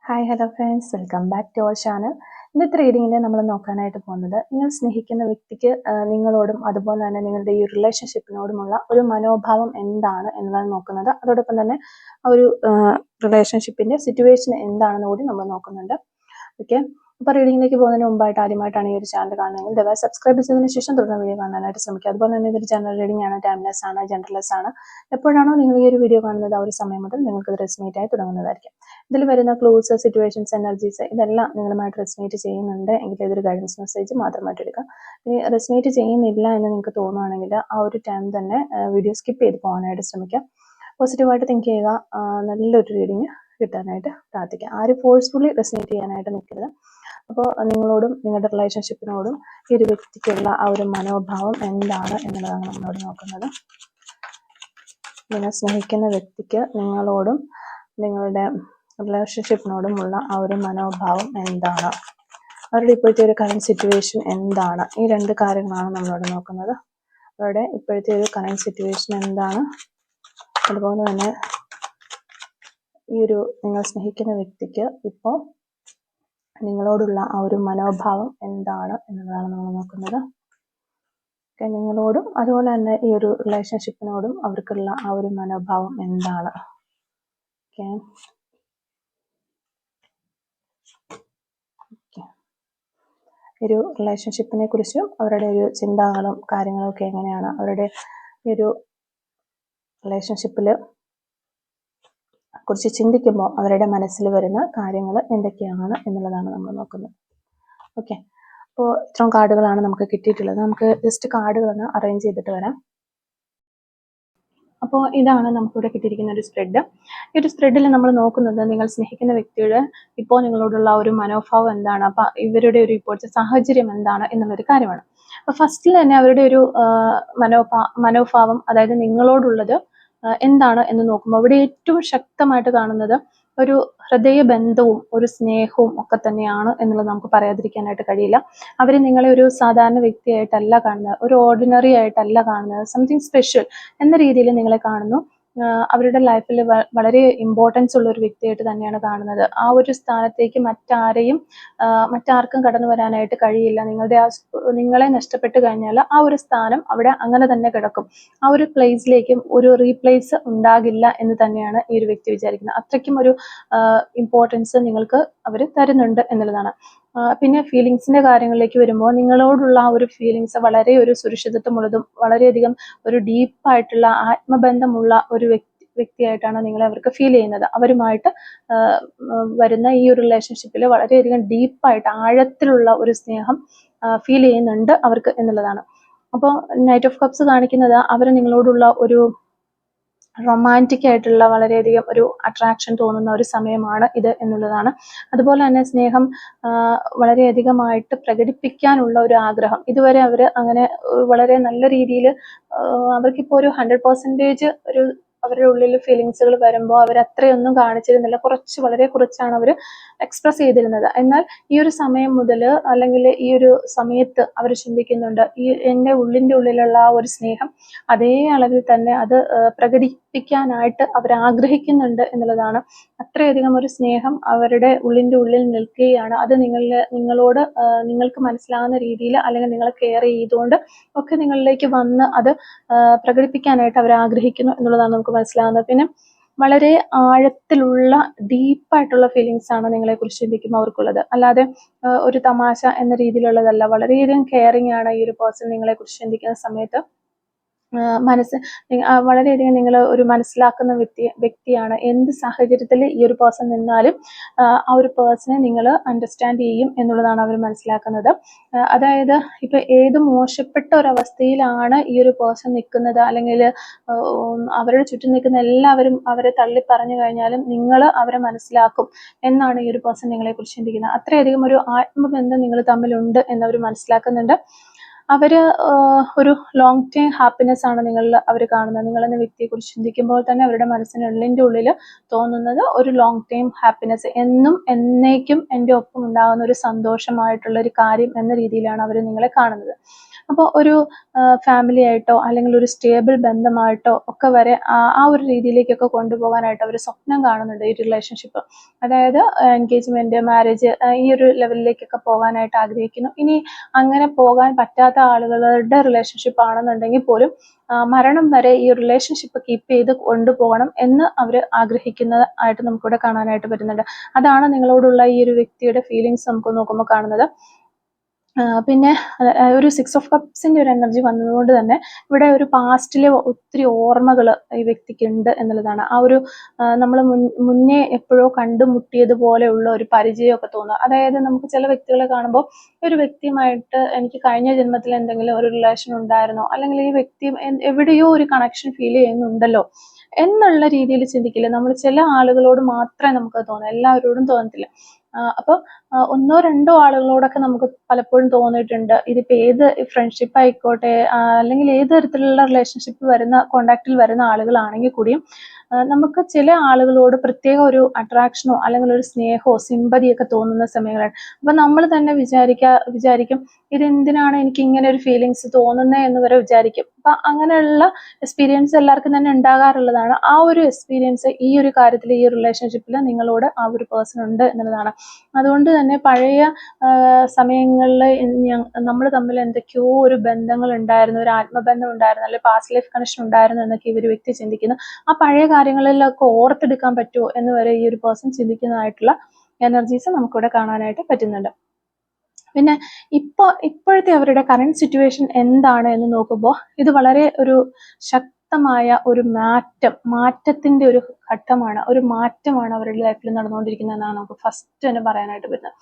Hi hello friends, welcome back to our channel. ഇന്നത്തെ റീഡിങ്ങിൽ നമ്മൾ നോക്കാനായിട്ട് പോകുന്നത് നിങ്ങൾ സ്നേഹിക്കുന്ന വ്യക്തിക്ക് നിങ്ങളോടും അതുപോലെ തന്നെ നിങ്ങളുടെ ഈ റിലേഷൻഷിപ്പിനോടുമുള്ള ഒരു മനോഭാവം എന്താണ് എന്നതാണ് നോക്കുന്നത്. അതോടൊപ്പം തന്നെ ആ ഒരു റിലേഷൻഷിപ്പിന്റെ സിറ്റുവേഷൻ എന്താണെന്ന് കൂടി നമ്മൾ നോക്കുന്നുണ്ട്. ഓക്കെ, അപ്പോൾ റീഡിങ്ങിലേക്ക് പോകുന്നതിന് മുമ്പായിട്ട് ആദ്യമായിട്ടാണ് ഈ ഒരു ചാനൽ കാണുന്നതെങ്കിൽ ദയവായി സബ്സ്ക്രൈബ് ചെയ്തതിന് ശേഷം തുടർന്ന് വീഡിയോ കാണാനായിട്ട് ശ്രമിക്കുക. അതുപോലെ തന്നെ ഇതൊരു ജനറൽ റീഡിംഗ് ആണ്, ടൈംലെസ് ആണ്, ജെൻഡർലെസ് ആണ്. എപ്പോഴാണോ നിങ്ങൾ ഈ ഒരു വീഡിയോ കാണുന്നത് ആ ഒരു സമയം മുതൽ നിങ്ങൾക്ക് റെസൊനേറ്റ് ആയി തുടങ്ങുന്നതായിരിക്കും. ഇതിൽ വരുന്ന ക്ലൂസ്, സിറ്റുവേഷൻസ്, എനർജീസ് ഇതെല്ലാം നിങ്ങളുമായിട്ട് റെസൊനേറ്റ് ചെയ്യുന്നുണ്ട് എങ്കിൽ ഇതൊരു ഗൈഡൻസ് മെസ്സേജ് മാത്രമായിട്ട് എടുക്കുക. ഇനി റെസൊനേറ്റ് ചെയ്യുന്നില്ല എന്ന് നിങ്ങൾക്ക് തോന്നുകയാണെങ്കിൽ ആ ഒരു ടൈം തന്നെ വീഡിയോ സ്കിപ്പ് ചെയ്ത് പോകാനായിട്ട് ശ്രമിക്കുക. പോസിറ്റീവായിട്ട് തിങ്ക് ചെയ്യുക, നല്ലൊരു റീഡിങ് കിട്ടാനായിട്ട് പ്രാർത്ഥിക്കുക. ആരും ഫോഴ്സ്ഫുള്ളി റെസൊനേറ്റ് ചെയ്യാനായിട്ട് നിൽക്കരുത്. അപ്പോൾ നിങ്ങളോടും നിങ്ങളുടെ റിലേഷൻഷിപ്പിനോടും ഈ ഒരു വ്യക്തിക്കുള്ള ആ ഒരു മനോഭാവം എന്താണ് എന്നുള്ളതാണ് നമ്മളോട് നോക്കുന്നത്. നിങ്ങൾ സ്നേഹിക്കുന്ന വ്യക്തിക്ക് നിങ്ങളോടും നിങ്ങളുടെ റിലേഷൻഷിപ്പിനോടുമുള്ള ആ ഒരു മനോഭാവം എന്താണ്, അവരുടെ ഇപ്പോഴത്തെ ഒരു കറന്റ് സിറ്റുവേഷൻ എന്താണ്, ഈ രണ്ട് കാര്യങ്ങളാണ് നമ്മളോട് നോക്കുന്നത്. അവരുടെ ഇപ്പോഴത്തെ ഒരു കറന്റ് സിറ്റുവേഷൻ എന്താണ്, അതുപോലെ തന്നെ ഈ ഒരു നിങ്ങൾ സ്നേഹിക്കുന്ന വ്യക്തിക്ക് ഇപ്പോൾ നിങ്ങളോടുള്ള ആ ഒരു മനോഭാവം എന്താണ് എന്നുള്ളതാണ് നമ്മൾ നോക്കുന്നത്. നിങ്ങളോടും അതുപോലെ തന്നെ ഈ ഒരു റിലേഷൻഷിപ്പിനോടും അവർക്കുള്ള ആ ഒരു മനോഭാവം എന്താണ്. ഓക്കെ, ഒരു റിലേഷൻഷിപ്പിനെ കുറിച്ചും അവരുടെ ഒരു ചിന്തകളും കാര്യങ്ങളും ഒക്കെ എങ്ങനെയാണ്, അവരുടെ ഒരു റിലേഷൻഷിപ്പിൽ കുറിച്ച് ചിന്തിക്കുമ്പോൾ അവരുടെ മനസ്സിൽ വരുന്ന കാര്യങ്ങൾ എന്തൊക്കെയാണ് എന്നുള്ളതാണ് നമ്മൾ നോക്കുന്നത്. ഓക്കെ, അപ്പോൾ ഇത്രയും കാർഡുകളാണ് നമുക്ക് കിട്ടിയിട്ടുള്ളത്. നമുക്ക് ജസ്റ്റ് കാർഡുകളൊന്ന് അറേഞ്ച് ചെയ്തിട്ട് വരാം. അപ്പോൾ ഇതാണ് നമുക്കിവിടെ കിട്ടിയിരിക്കുന്ന ഒരു സ്പ്രെഡ്. ഈ ഒരു സ്പ്രെഡിൽ നമ്മൾ നോക്കുന്നത് നിങ്ങൾ സ്നേഹിക്കുന്ന വ്യക്തിയുടെ ഇപ്പോൾ നിങ്ങളോടുള്ള ഒരു മനോഭാവം എന്താണ്, അപ്പം ഇവരുടെ ഒരു ഇപ്പോഴത്തെ സാഹചര്യം എന്താണ് എന്നുള്ളൊരു കാര്യമാണ്. അപ്പോൾ ഫസ്റ്റിൽ തന്നെ അവരുടെ ഒരു മനോഭാവം, അതായത് നിങ്ങളോടുള്ളത് എന്താണ് എന്ന് നോക്കുമ്പോൾ അവിടെ ഏറ്റവും ശക്തമായിട്ട് കാണുന്നത് ഒരു ഹൃദയബന്ധവും ഒരു സ്നേഹവും ഒക്കെ തന്നെയാണ് എന്നുള്ളത് നമുക്ക് പറയാതിരിക്കാനായിട്ട് കഴിയില്ല. അവർ നിങ്ങളെ ഒരു സാധാരണ വ്യക്തിയായിട്ടല്ല കാണുന്നത്, ഒരു ഓർഡിനറി ആയിട്ടല്ല കാണുന്നത്, സംതിങ് സ്പെഷ്യൽ എന്ന രീതിയിൽ നിങ്ങളെ കാണുന്നു. അവരുടെ ലൈഫിൽ വളരെ ഇമ്പോർട്ടൻസ് ഉള്ള ഒരു വ്യക്തിയായിട്ട് തന്നെയാണ് കാണുന്നത്. ആ ഒരു സ്ഥാനത്തേക്ക് മറ്റാർക്കും കടന്നു വരാനായിട്ട് കഴിയില്ല. നിങ്ങളെ നഷ്ടപ്പെട്ട് കഴിഞ്ഞാൽ ആ ഒരു സ്ഥാനം അവിടെ അങ്ങനെ തന്നെ കിടക്കും. ആ ഒരു പ്ലേസിലേക്കും ഒരു റീപ്ലേസ് ഉണ്ടാകില്ല എന്ന് തന്നെയാണ് ഈ ഒരു വ്യക്തി വിചാരിക്കുന്നത്. അത്രയ്ക്കും ഒരു ഇമ്പോർട്ടൻസ് നിങ്ങൾക്ക് അവർ തരുന്നുണ്ട് എന്നുള്ളതാണ്. പിന്നെ ഫീലിങ്സിന്റെ കാര്യങ്ങളിലേക്ക് വരുമ്പോൾ നിങ്ങളോടുള്ള ആ ഒരു ഫീലിങ്സ് വളരെ ഒരു സുരക്ഷിതത്വമുള്ളതും വളരെയധികം ഒരു ഡീപ്പായിട്ടുള്ള ആത്മബന്ധമുള്ള ഒരു വ്യക്തിയായിട്ടാണ് നിങ്ങളെ അവർക്ക് ഫീൽ ചെയ്യുന്നത്. അവരുമായിട്ട് വരുന്ന ഈ ഒരു റിലേഷൻഷിപ്പിൽ വളരെയധികം ഡീപ്പായിട്ട് ആഴത്തിലുള്ള ഒരു സ്നേഹം ഫീൽ ചെയ്യുന്നുണ്ട് അവർക്ക് എന്നുള്ളതാണ്. അപ്പോൾ നൈറ്റ് ഓഫ് കപ്സ് കാണിക്കുന്നത് അവർ നിങ്ങളോടുള്ള ഒരു റൊമാൻറ്റിക് ആയിട്ടുള്ള വളരെയധികം ഒരു അട്രാക്ഷൻ തോന്നുന്ന ഒരു സമയമാണ് ഇത് എന്നുള്ളതാണ്. അതുപോലെ തന്നെ സ്നേഹം വളരെയധികമായിട്ട് പ്രകടിപ്പിക്കാനുള്ള ഒരു ആഗ്രഹം, ഇതുവരെ അവർ അങ്ങനെ വളരെ നല്ല രീതിയിൽ അവർക്കിപ്പോൾ ഒരു 100% ഒരു അവരുടെ ഉള്ളിൽ ഫീലിങ്സുകൾ വരുമ്പോൾ അവർ അത്രയൊന്നും കാണിച്ചിരുന്നില്ല, വളരെ കുറച്ചാണ് അവർ എക്സ്പ്രസ് ചെയ്തിരുന്നത്. എന്നാൽ ഈ ഒരു സമയം മുതൽ അല്ലെങ്കിൽ ഈ ഒരു സമയത്ത് അവർ ചിന്തിക്കുന്നുണ്ട്, എൻ്റെ ഉള്ളിൻ്റെ ഉള്ളിലുള്ള ആ ഒരു സ്നേഹം അതേ അളവിൽ തന്നെ അത് പ്രകടിപ്പിക്കാനായിട്ട് അവർ ആഗ്രഹിക്കുന്നുണ്ട് എന്നുള്ളതാണ്. അത്രയധികം ഒരു സ്നേഹം അവരുടെ ഉള്ളിൻ്റെ ഉള്ളിൽ നിൽക്കുകയാണ്. അത് നിങ്ങളോട് നിങ്ങൾക്ക് മനസ്സിലാകുന്ന രീതിയിൽ അല്ലെങ്കിൽ നിങ്ങളെ കെയർ ചെയ്തുകൊണ്ട് ഒക്കെ നിങ്ങളിലേക്ക് വന്ന് അത് പ്രകടിപ്പിക്കാനായിട്ട് അവർ ആഗ്രഹിക്കുന്നു എന്നുള്ളതാണ് നമുക്ക് മനസ്സിലാകുന്നത്. പിന്നെ വളരെ ആഴത്തിലുള്ള ഡീപ്പായിട്ടുള്ള ഫീലിങ്സ് ആണ് നിങ്ങളെ കുറിച്ച് ചിന്തിക്കുമ്പോൾ അവർക്കുള്ളത്. അല്ലാതെ ഒരു തമാശ എന്ന രീതിയിലുള്ളതല്ല. വളരെയധികം കെയറിങ് ആണ് ഈ ഒരു പേഴ്സൺ നിങ്ങളെ കുറിച്ച് ചിന്തിക്കുന്ന സമയത്ത്. വളരെയധികം നിങ്ങൾ ഒരു മനസ്സിലാക്കുന്ന വ്യക്തിയാണ്. എന്ത് സാഹചര്യത്തിൽ ഈ ഒരു പേഴ്സൺ നിന്നാലും ആ ഒരു പേഴ്സണെ നിങ്ങൾ അണ്ടർസ്റ്റാൻഡ് ചെയ്യും എന്നുള്ളതാണ് അവർ മനസ്സിലാക്കുന്നത്. അതായത് ഇപ്പൊ ഏത് മോശപ്പെട്ട ഒരവസ്ഥയിലാണ് ഈ ഒരു പേഴ്സൺ നിൽക്കുന്നത്, അല്ലെങ്കിൽ അവരുടെ ചുറ്റും നിൽക്കുന്ന എല്ലാവരും അവരെ തള്ളി പറഞ്ഞു കഴിഞ്ഞാലും നിങ്ങൾ അവരെ മനസ്സിലാക്കും എന്നാണ് ഈ ഒരു പേഴ്സൺ നിങ്ങളെ കുറിച്ച് ചിന്തിക്കുന്നത്. അത്രയധികം ഒരു ആത്മബന്ധം നിങ്ങൾ തമ്മിലുണ്ട് എന്നവർ മനസ്സിലാക്കുന്നുണ്ട്. അവർ ഒരു ലോങ് ടൈം ഹാപ്പിനെസ് ആണ് അവർ കാണുന്നത്. നിങ്ങളെന്ന വ്യക്തിയെക്കുറിച്ച് ചിന്തിക്കുമ്പോൾ തന്നെ അവരുടെ മനസ്സിനുള്ളിൻ്റെ ഉള്ളിൽ തോന്നുന്നത് ഒരു ലോങ് ടൈം ഹാപ്പിനെസ്, എന്നും എന്നേക്കും എൻ്റെ ഒപ്പം ഉണ്ടാകുന്ന ഒരു സന്തോഷമായിട്ടുള്ള ഒരു കാര്യം എന്ന രീതിയിലാണ് അവർ നിങ്ങളെ കാണുന്നത്. അപ്പോൾ ഒരു ഫാമിലി ആയിട്ടോ അല്ലെങ്കിൽ ഒരു സ്റ്റേബിൾ ബന്ധമായിട്ടോ ഒക്കെ വരെ ആ ഒരു രീതിയിലേക്കൊക്കെ കൊണ്ടുപോകാനായിട്ട് അവർ സ്വപ്നം കാണുന്നുണ്ട് ഈ റിലേഷൻഷിപ്പ്. അതായത് എൻഗേജ്മെന്റ്, മാരേജ്, ഈ ഒരു ലെവലിലേക്കൊക്കെ പോകാനായിട്ട് ആഗ്രഹിക്കുന്നു. ഇനി അങ്ങനെ പോകാൻ പറ്റാത്ത ആളുകളുടെ റിലേഷൻഷിപ്പ് ആണെന്നുണ്ടെങ്കിൽ പോലും മരണം വരെ ഈ റിലേഷൻഷിപ്പ് കീപ്പ് ചെയ്ത് കൊണ്ടുപോകണം എന്ന് അവർ ആഗ്രഹിക്കുന്നതായിട്ട് നമുക്കിവിടെ കാണാനായിട്ട് പറ്റുന്നുണ്ട്. അതാണ് നിങ്ങളോടുള്ള ഈ ഒരു വ്യക്തിയുടെ ഫീലിങ്സ് നമുക്ക് നോക്കുമ്പോൾ കാണുന്നത്. പിന്നെ ഒരു 6 ഓഫ് കപ്സിന്റെ ഒരു എനർജി വന്നതുകൊണ്ട് തന്നെ ഇവിടെ ഒരു പാസ്റ്റിലെ ഒത്തിരി ഓർമ്മകൾ ഈ വ്യക്തിക്ക് ഉണ്ട് എന്നുള്ളതാണ്. ആ ഒരു നമ്മൾ മുന്നേ എപ്പോഴോ കണ്ടുമുട്ടിയതുപോലെയുള്ള ഒരു പരിചയമൊക്കെ തോന്നുക. അതായത് നമുക്ക് ചില വ്യക്തികളെ കാണുമ്പോൾ ഒരു വ്യക്തിയുമായിട്ട് എനിക്ക് കഴിഞ്ഞ ജന്മത്തിൽ എന്തെങ്കിലും ഒരു റിലേഷൻ ഉണ്ടായിരുന്നോ, അല്ലെങ്കിൽ ഈ വ്യക്തി എവിടെയോ ഒരു കണക്ഷൻ ഫീൽ ചെയ്യുന്നുണ്ടല്ലോ എന്നുള്ള രീതിയിൽ ചിന്തിക്കില്ല. നമ്മൾ ചില ആളുകളോട് മാത്രമേ നമുക്ക് തോന്നൂ, എല്ലാവരോടും തോന്നത്തില്ല. അപ്പോൾ ഒന്നോ രണ്ടോ ആളുകളോടൊക്കെ നമുക്ക് പലപ്പോഴും തോന്നിയിട്ടുണ്ട്. ഇതിപ്പോൾ ഏത് ഫ്രണ്ട്ഷിപ്പ് ആയിക്കോട്ടെ, അല്ലെങ്കിൽ ഏത് തരത്തിലുള്ള റിലേഷൻഷിപ്പ് കോണ്ടാക്റ്റിൽ വരുന്ന ആളുകളാണെങ്കിൽ കൂടിയും നമുക്ക് ചില ആളുകളോട് പ്രത്യേക ഒരു അട്രാക്ഷനോ അല്ലെങ്കിൽ ഒരു സ്നേഹമോ സിമ്പതിയൊക്കെ തോന്നുന്ന സമയങ്ങളാണ്. അപ്പൊ നമ്മൾ തന്നെ വിചാരിക്കും ഇതെന്തിനാണ് എനിക്ക് ഇങ്ങനെ ഒരു ഫീലിങ്സ് തോന്നുന്നത് എന്ന് വരെ വിചാരിക്കും. അപ്പൊ അങ്ങനെയുള്ള എക്സ്പീരിയൻസ് എല്ലാവർക്കും തന്നെ ഉണ്ടാകാറുള്ളതാണ്. ആ ഒരു എക്സ്പീരിയൻസ് ഈ ഒരു കാര്യത്തിൽ, ഈ റിലേഷൻഷിപ്പിൽ നിങ്ങളോട് ആ ഒരു പേഴ്സൺ ഉണ്ട് എന്നുള്ളതാണ്. അതുകൊണ്ട് തന്നെ പഴയ സമയങ്ങളിൽ നമ്മൾ തമ്മിൽ എന്തൊക്കെയോ ഒരു ബന്ധങ്ങൾ ഉണ്ടായിരുന്നു, ഒരു ആത്മബന്ധം ഉണ്ടായിരുന്നു, അല്ലെങ്കിൽ പാസ്റ്റ് ലൈഫ് കണക്ഷൻ ഉണ്ടായിരുന്നു എന്നൊക്കെ ഈ ഒരു വ്യക്തി ചിന്തിക്കുന്നു. ആ പഴയ കാര്യങ്ങളിലൊക്കെ ഓർത്തെടുക്കാൻ പറ്റുമോ എന്ന് വരെ ഈ ഒരു പേഴ്സൺ ചിന്തിക്കുന്നതായിട്ടുള്ള എനർജീസ് നമുക്കിവിടെ കാണാനായിട്ട് പറ്റുന്നുണ്ട്. പിന്നെ ഇപ്പോഴത്തെ അവരുടെ കറന്റ് സിറ്റുവേഷൻ എന്താണ് എന്ന് നോക്കുമ്പോൾ ഇത് വളരെ ഒരു ശക്തമായ ഒരു മാറ്റത്തിന്റെ ഒരു ഘട്ടമാണ്, ഒരു മാറ്റമാണ് അവരുടെ ലൈഫിൽ നടന്നുകൊണ്ടിരിക്കുന്നതെന്നാണ് നമുക്ക് ഫസ്റ്റ് തന്നെ പറയാനായിട്ട് പറ്റുന്നത്.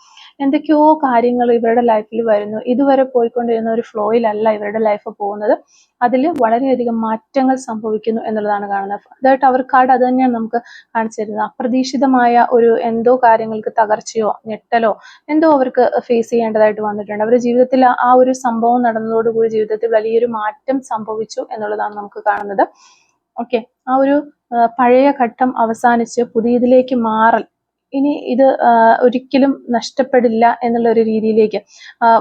എന്തൊക്കെയോ കാര്യങ്ങൾ ഇവരുടെ ലൈഫിൽ വരുന്നു. ഇതുവരെ പോയിക്കൊണ്ടിരുന്ന ഒരു ഫ്ലോയിലല്ല ഇവരുടെ ലൈഫ് പോകുന്നത്. അതിൽ വളരെയധികം മാറ്റങ്ങൾ സംഭവിക്കുന്നു എന്നുള്ളതാണ് കാണുന്നത്. അതായിട്ട് അവർ കാർഡ് അത് തന്നെയാണ് നമുക്ക് കാണിച്ചു തരുന്നത്. അപ്രതീക്ഷിതമായ ഒരു എന്തോ കാര്യങ്ങൾക്ക് തകർച്ചയോ ഞെട്ടലോ എന്തോ അവർക്ക് ഫേസ് ചെയ്യേണ്ടതായിട്ട് വന്നിട്ടുണ്ട്. അവരുടെ ജീവിതത്തിൽ ആ ഒരു സംഭവം നടന്നതോടുകൂടി ജീവിതത്തിൽ വലിയൊരു മാറ്റം സംഭവിച്ചു എന്നുള്ളതാണ് നമുക്ക് കാണുന്നത്. ഓക്കെ, ആ ഒരു പഴയ ഘട്ടം അവസാനിച്ച് പുതിയതിലേക്ക് മാറൽ, ഇനി ഇത് ഒരിക്കലും നഷ്ടപ്പെടില്ല എന്നുള്ള ഒരു രീതിയിലേക്ക്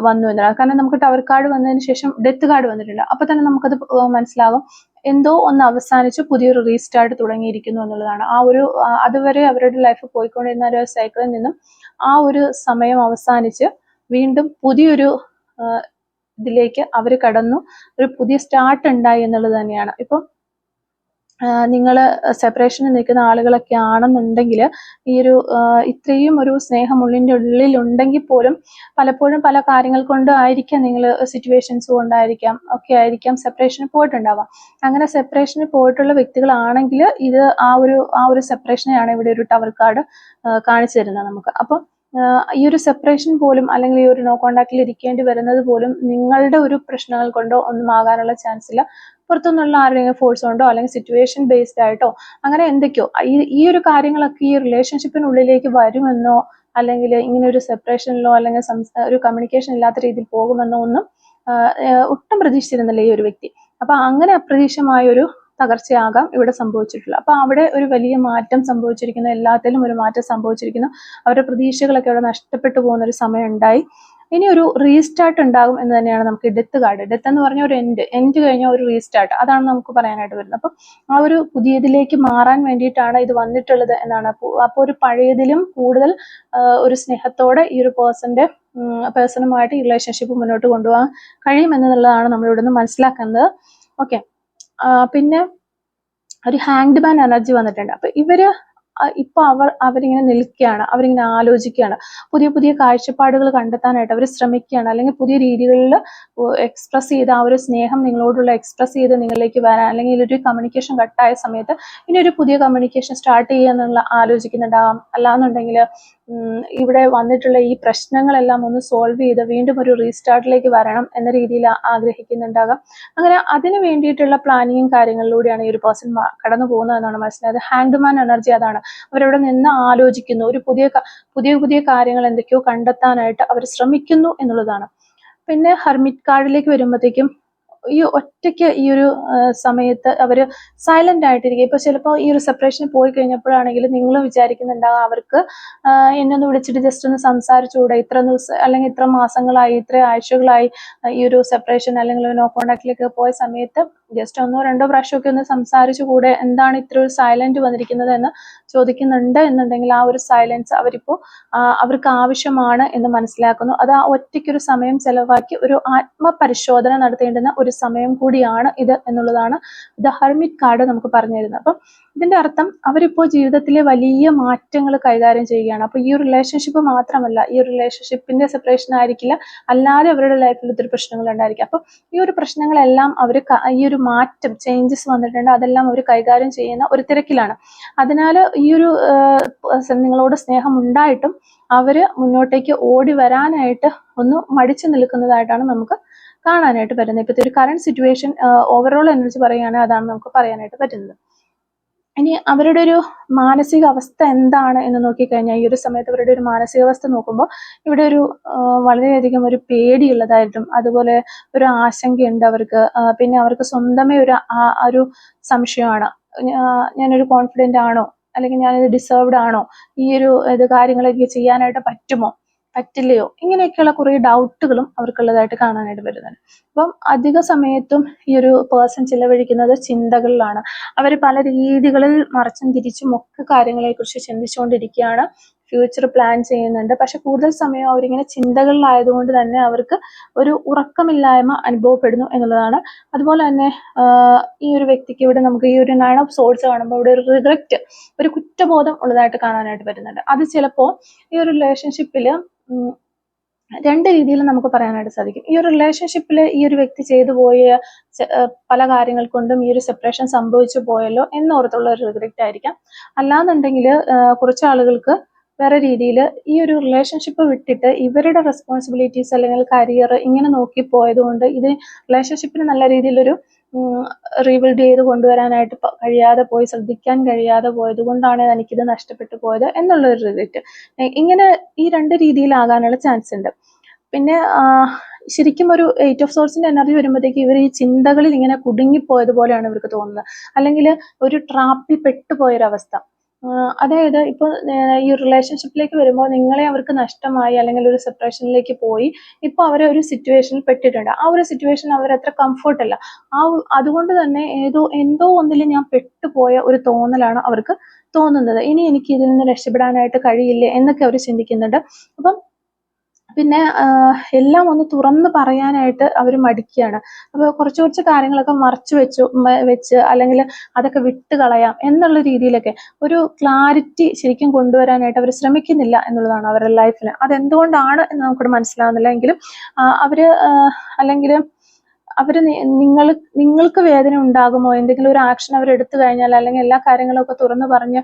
വന്നു എന്നതാണ്. കാരണം നമുക്ക് ടവർ കാർഡ് വന്നതിന് ശേഷം ഡെത്ത് കാർഡ് വന്നിട്ടുണ്ട്. അപ്പൊ തന്നെ നമുക്കത് മനസ്സിലാകും എന്തോ ഒന്ന് അവസാനിച്ച് പുതിയൊരു റീസ്റ്റാർട്ട് തുടങ്ങിയിരിക്കുന്നു എന്നുള്ളതാണ്. ആ ഒരു അതുവരെ അവരുടെ ലൈഫ് പോയിക്കൊണ്ടിരുന്ന ഒരു സൈക്കിളിൽ നിന്നും ആ ഒരു സമയം അവസാനിച്ച് വീണ്ടും പുതിയൊരു ഇതിലേക്ക് അവർ കടന്നു, ഒരു പുതിയ സ്റ്റാർട്ട് ഉണ്ടായി എന്നുള്ളത് തന്നെയാണ്. ഇപ്പം നിങ്ങൾ സെപ്പറേഷനിൽ നിൽക്കുന്ന ആളുകളൊക്കെ ആണെന്നുണ്ടെങ്കിൽ ഈ ഒരു ഇത്രയും ഒരു സ്നേഹം ഉള്ളിൻ്റെ ഉള്ളിൽ ഉണ്ടെങ്കിൽ പോലും പലപ്പോഴും പല കാര്യങ്ങൾ കൊണ്ട് ആയിരിക്കാം, നിങ്ങൾ സിറ്റുവേഷൻസ് കൊണ്ടായിരിക്കാം ഒക്കെ ആയിരിക്കാം സെപ്പറേഷന് പോയിട്ടുണ്ടാവാം. അങ്ങനെ സെപ്പറേഷന് പോയിട്ടുള്ള വ്യക്തികളാണെങ്കിൽ ഇത് ആ ഒരു സെപ്പറേഷനെയാണ് ഇവിടെ ഒരു ടവർ കാർഡ് കാണിച്ചു തരുന്നത് നമുക്ക്. അപ്പം ഈ ഒരു സെപ്പറേഷൻ പോലും അല്ലെങ്കിൽ ഈ ഒരു നോ കോണ്ടാക്റ്റിൽ ഇരിക്കേണ്ടി വരുന്നത് പോലും നിങ്ങളുടെ ഒരു പ്രശ്നങ്ങൾ കൊണ്ടോ ഒന്നും ആകാനുള്ള ചാൻസ് ഇല്ല. പുറത്തുനിന്നുള്ള ആരുടെയെങ്കിലും ഫോഴ്സ് കൊണ്ടോ അല്ലെങ്കിൽ സിറ്റുവേഷൻ ബേസ്ഡ് ആയിട്ടോ അങ്ങനെ എന്തൊക്കെയോ ഈ ഒരു കാര്യങ്ങളൊക്കെ ഈ റിലേഷൻഷിപ്പിനുള്ളിലേക്ക് വരുമെന്നോ അല്ലെങ്കിൽ ഇങ്ങനെ ഒരു സെപ്പറേഷനിലോ അല്ലെങ്കിൽ ഒരു കമ്മ്യൂണിക്കേഷൻ ഇല്ലാത്ത രീതിയിൽ പോകുമെന്നോ ഒന്നും ഒട്ടും പ്രതീക്ഷിച്ചിരുന്നില്ല ഈ ഒരു വ്യക്തി. അപ്പൊ അങ്ങനെ അപ്രതീക്ഷിതമായ ഒരു തകർച്ചയാകാം ഇവിടെ സംഭവിച്ചിട്ടുള്ളത്. അപ്പൊ അവിടെ ഒരു വലിയ മാറ്റം സംഭവിച്ചിരിക്കുന്നു, എല്ലാത്തിലും ഒരു മാറ്റം സംഭവിച്ചിരിക്കുന്നു. അവരുടെ പ്രതീക്ഷകളൊക്കെ അവിടെ നഷ്ടപ്പെട്ടു പോകുന്ന ഒരു സമയം ഉണ്ടായി. ഇനി ഒരു റീസ്റ്റാർട്ട് ഉണ്ടാകും എന്ന് തന്നെയാണ് നമുക്ക് ഡെത്ത് കാർഡ്. ഡെത്ത് എന്ന് പറഞ്ഞ ഒരു എൻഡ് കഴിഞ്ഞ ഒരു റീസ്റ്റാർട്ട്, അതാണ് നമുക്ക് പറയാനായിട്ട് വരുന്നത്. അപ്പം ആ ഒരു പുതിയതിലേക്ക് മാറാൻ വേണ്ടിയിട്ടാണ് ഇത് വന്നിട്ടുള്ളത് എന്നാണ്. അപ്പോൾ ഒരു പഴയതിലും കൂടുതൽ ഒരു സ്നേഹത്തോടെ ഈ ഒരു പേഴ്സണുമായിട്ട് ഈ റിലേഷൻഷിപ്പ് മുന്നോട്ട് കൊണ്ടുപോകാൻ കഴിയുമെന്നുള്ളതാണ് നമ്മളിവിടെ നിന്ന് മനസ്സിലാക്കുന്നത്. ഓക്കെ, പിന്നെ ഒരു ഹാങ്ഡ് മാൻ എനർജി വന്നിട്ടുണ്ട്. അപ്പൊ ഇവര് ഇപ്പൊ അവരിങ്ങനെ നിൽക്കുകയാണ്, അവരിങ്ങനെ ആലോചിക്കുകയാണ്, പുതിയ പുതിയ കാഴ്ചപ്പാടുകൾ കണ്ടെത്താനായിട്ട് അവർ ശ്രമിക്കുകയാണ്. അല്ലെങ്കിൽ പുതിയ രീതികളിൽ എക്സ്പ്രസ് ചെയ്ത് ആ ഒരു സ്നേഹം നിങ്ങളോടുള്ള എക്സ്പ്രസ് ചെയ്ത് നിങ്ങളിലേക്ക് വരാൻ, അല്ലെങ്കിൽ ഒരു കമ്മ്യൂണിക്കേഷൻ കട്ടായ സമയത്ത് ഇനി ഒരു പുതിയ കമ്മ്യൂണിക്കേഷൻ സ്റ്റാർട്ട് ചെയ്യാന്നുള്ള ആലോചിക്കുന്നുണ്ടാകാം. അല്ലാന്നുണ്ടെങ്കിൽ ഇവിടെ വന്നിട്ടുള്ള ഈ പ്രശ്നങ്ങളെല്ലാം ഒന്ന് സോൾവ് ചെയ്ത് വീണ്ടും ഒരു റീസ്റ്റാർട്ടിലേക്ക് വരണം എന്ന രീതിയിൽ ആഗ്രഹിക്കുന്നുണ്ടാകാം. അങ്ങനെ അതിന് വേണ്ടിയിട്ടുള്ള പ്ലാനിങ്ങും കാര്യങ്ങളിലൂടെയാണ് ഈ ഒരു പേഴ്സൺ കടന്നു പോകുന്നതെന്നാണ് മനസ്സിലായത്. ഹാങ്ഡ് മാൻ എനർജി അതാണ്. അവരവിടെ നിന്ന് ആലോചിക്കുന്നു, ഒരു പുതിയ കാര്യങ്ങൾ എന്തൊക്കെയോ കണ്ടെത്താനായിട്ട് അവർ ശ്രമിക്കുന്നു എന്നുള്ളതാണ്. പിന്നെ ഹെർമിറ്റ് കാർഡിലേക്ക് വരുമ്പോഴത്തേക്കും ഈ ഒറ്റയ്ക്ക് ഈ ഒരു സമയത്ത് അവർ സൈലന്റ് ആയിട്ടിരിക്കും. ഇപ്പൊ ചിലപ്പോൾ ഈ ഒരു സെപ്പറേഷൻ പോയി കഴിഞ്ഞപ്പോഴാണെങ്കിലും നിങ്ങൾ വിചാരിക്കുന്നുണ്ടാകും അവർക്ക് എന്നൊന്ന് വിളിച്ചിട്ട് ജസ്റ്റ് ഒന്ന് സംസാരിച്ചുകൂടെ, ഇത്ര ദിവസം അല്ലെങ്കിൽ ഇത്ര മാസങ്ങളായി, ഇത്ര ആഴ്ചകളായി ഈ ഒരു സെപ്പറേഷൻ അല്ലെങ്കിൽ നോ കോണ്ടാക്റ്റിലേക്ക് പോയ സമയത്ത് ജസ്റ്റ് 1-2 പ്രാവശ്യമൊക്കെ ഒന്ന് സംസാരിച്ചു കൂടെ, എന്താണ് ഇത്ര ഒരു സൈലന്റ് വന്നിരിക്കുന്നത് എന്ന് ചോദിക്കുന്നുണ്ട് എന്നുണ്ടെങ്കിൽ ആ ഒരു സൈലൻസ് അവർക്ക് ആവശ്യമാണ് എന്ന് മനസ്സിലാക്കുന്നു. അത് ആ ഒറ്റയ്ക്കൊരു സമയം ചെലവാക്കി ഒരു ആത്മപരിശോധന നടത്തേണ്ടുന്ന ഒരു സമയം കൂടിയാണ് ഇത് എന്നുള്ളതാണ് ദ ഹെർമിറ്റ് കാർഡ് നമുക്ക് പറഞ്ഞു തരുന്നത്. അപ്പം ഇതിന്റെ അർത്ഥം അവരിപ്പോ ജീവിതത്തിലെ വലിയ മാറ്റങ്ങൾ കൈകാര്യം ചെയ്യുകയാണ്. അപ്പൊ ഈ ഒരു റിലേഷൻഷിപ്പ് മാത്രമല്ല, ഈ ഒരു റിലേഷൻഷിപ്പിന്റെ സെപ്പറേഷൻ ആയിരിക്കില്ല, അല്ലാതെ അവരുടെ ലൈഫിൽ ഒത്തിരി പ്രശ്നങ്ങൾ ഉണ്ടായിരിക്കും. അപ്പൊ ഈ ഒരു പ്രശ്നങ്ങളെല്ലാം അവർ ഈ ഒരു മാറ്റം ചേഞ്ചസ് വന്നിട്ടുണ്ട്, അതെല്ലാം അവർ കൈകാര്യം ചെയ്യുന്ന ഒരു തിരക്കിലാണ്. അതിനാൽ ഈ ഒരു നിങ്ങളോട് സ്നേഹം ഉണ്ടായിട്ടും അവര് മുന്നോട്ടേക്ക് ഓടി വരാനായിട്ട് ഒന്ന് മടിച്ചു നിൽക്കുന്നതായിട്ടാണ് നമുക്ക് കാണാനായിട്ട് പറ്റുന്നത്. ഇപ്പോഴത്തെ ഒരു കറണ്ട് സിറ്റുവേഷൻ ഓവറോൾ എനർജി പറയുകയാണെങ്കിൽ അതാണ് നമുക്ക് പറയാനായിട്ട് പറ്റുന്നത്. ഇനി അവരുടെ ഒരു മാനസികാവസ്ഥ എന്താണ് എന്ന് നോക്കിക്കഴിഞ്ഞാൽ, ഈ ഒരു സമയത്ത് അവരുടെ ഒരു മാനസികാവസ്ഥ നോക്കുമ്പോൾ ഇവിടെ ഒരു വളരെയധികം ഒരു പേടിയുള്ളതായിട്ടും അതുപോലെ ഒരു ആശങ്കയുണ്ട് അവർക്ക്. പിന്നെ അവർക്ക് സ്വന്തമേ ഒരു സംശയമാണ്, ഞാനൊരു കോൺഫിഡന്റ് ആണോ, അല്ലെങ്കിൽ ഞാനിത് ഡിസേർവ്ഡ് ആണോ, ഈ ഒരു കാര്യങ്ങളൊക്കെ ചെയ്യാനായിട്ട് പറ്റില്ലയോ, ഇങ്ങനെയൊക്കെയുള്ള കുറേ ഡൗട്ടുകളും അവർക്കുള്ളതായിട്ട് കാണാനായിട്ട് വരുന്നുണ്ട്. അപ്പം അധിക സമയത്തും ഈ ഒരു പേഴ്സൺ ചിലവഴിക്കുന്നത് ചിന്തകളിലാണ്. അവർ പല രീതികളിൽ മറിച്ചും തിരിച്ചും ഒക്കെ കാര്യങ്ങളെക്കുറിച്ച് ചിന്തിച്ചുകൊണ്ടിരിക്കുകയാണ്, ഫ്യൂച്ചർ പ്ലാൻ ചെയ്യുന്നുണ്ട്. പക്ഷെ കൂടുതൽ സമയം അവരിങ്ങനെ ചിന്തകളിലായതുകൊണ്ട് തന്നെ അവർക്ക് ഒരു ഉറക്കമില്ലായ്മ അനുഭവപ്പെടുന്നു എന്നുള്ളതാണ്. അതുപോലെ തന്നെ ഈ ഒരു വ്യക്തിക്ക് ഇവിടെ നമുക്ക് ഈ ഒരു 9 ഓഫ് സോർഡ്സ് കാണുമ്പോൾ ഇവിടെ ഒരു റിഗ്രറ്റ്, ഒരു കുറ്റബോധം ഉള്ളതായിട്ട് കാണാനായിട്ട് പറ്റുന്നുണ്ട്. അത് ചിലപ്പോൾ ഈ ഒരു റിലേഷൻഷിപ്പിൽ രണ്ട് രീതിയിൽ നമുക്ക് പറയാനായിട്ട് സാധിക്കും. ഈ ഒരു റിലേഷൻഷിപ്പിൽ ഈ ഒരു വ്യക്തി ചെയ്തു പോയ പല കാര്യങ്ങൾ കൊണ്ടും ഈ ഒരു സെപ്പറേഷൻ സംഭവിച്ചു പോയല്ലോ എന്നോർത്തുള്ള ഒരു റിഗ്രറ്റ് ആയിരിക്കാം. അല്ലാന്നുണ്ടെങ്കിൽ കുറച്ച് ആളുകൾക്ക് വേറെ രീതിയിൽ ഈ ഒരു റിലേഷൻഷിപ്പ് വിട്ടിട്ട് ഇവരുടെ റെസ്പോൺസിബിലിറ്റീസ് അല്ലെങ്കിൽ കരിയർ ഇങ്ങനെ നോക്കി പോയത് കൊണ്ട് ഇത് റിലേഷൻഷിപ്പിന് നല്ല രീതിയിലൊരു റീബിൽഡ് ചെയ്ത് കൊണ്ടുവരാനായിട്ട് കഴിയാതെ പോയി, ശ്രദ്ധിക്കാൻ കഴിയാതെ പോയത് കൊണ്ടാണ് എനിക്കിത് നഷ്ടപ്പെട്ടു പോയത് എന്നുള്ളൊരു റിഗ്രറ്റ്. ഇങ്ങനെ ഈ രണ്ട് രീതിയിലാകാനുള്ള ചാൻസ് ഉണ്ട്. പിന്നെ ശരിക്കും ഒരു 8 ഓഫ് സോർഡ്സിന്റെ എനർജി വരുമ്പോഴത്തേക്ക് ഇവർ ഈ ചിന്തകളിൽ ഇങ്ങനെ കുടുങ്ങിപ്പോയതുപോലെയാണ് ഇവർക്ക് തോന്നുന്നത്, അല്ലെങ്കിൽ ഒരു ട്രാപ്പിൽ പെട്ടുപോയൊരവസ്ഥ. അതായത് ഇപ്പോൾ ഈ റിലേഷൻഷിപ്പിലേക്ക് വരുമ്പോൾ നിങ്ങളെ അവർക്ക് നഷ്ടമായി, അല്ലെങ്കിൽ ഒരു സെപ്പറേഷനിലേക്ക് പോയി, ഇപ്പോൾ അവർ ഒരു സിറ്റുവേഷനിൽ പെട്ടിട്ടുണ്ട്. ആ ഒരു സിറ്റുവേഷൻ അവരത്ര കംഫർട്ട് അല്ല. അതുകൊണ്ട് തന്നെ എന്തോ ഒന്നിൽ ഞാൻ പെട്ടുപോയ ഒരു തോന്നലാണ് അവർക്ക് തോന്നുന്നത്. ഇനി എനിക്ക് ഇതിൽ നിന്ന് രക്ഷപ്പെടാനായിട്ട് കഴിയില്ലേ എന്നൊക്കെ അവർ ചിന്തിക്കുന്നുണ്ട്. അപ്പം പിന്നെ എല്ലാം ഒന്ന് തുറന്ന് പറയാനായിട്ട് അവർ മടിക്കുകയാണ്. അപ്പോൾ കുറച്ച് കാര്യങ്ങളൊക്കെ മറച്ചു വെച്ച് അല്ലെങ്കിൽ അതൊക്കെ വിട്ടുകളയാം എന്നുള്ള രീതിയിലൊക്കെ ഒരു ക്ലാരിറ്റി ശരിക്കും കൊണ്ടുവരാനായിട്ട് അവർ ശ്രമിക്കുന്നില്ല എന്നുള്ളതാണ് അവരുടെ ലൈഫിൽ. അതെന്തുകൊണ്ടാണ് എന്ന് നമുക്കിവിടെ മനസ്സിലാവുന്നില്ല. എങ്കിലും അല്ലെങ്കിൽ നിങ്ങൾക്ക് വേദന ഉണ്ടാകുമോ, എന്തെങ്കിലും ഒരു ആക്ഷൻ അവർ എടുത്തു കഴിഞ്ഞാൽ, അല്ലെങ്കിൽ എല്ലാ കാര്യങ്ങളൊക്കെ തുറന്നു പറഞ്ഞ്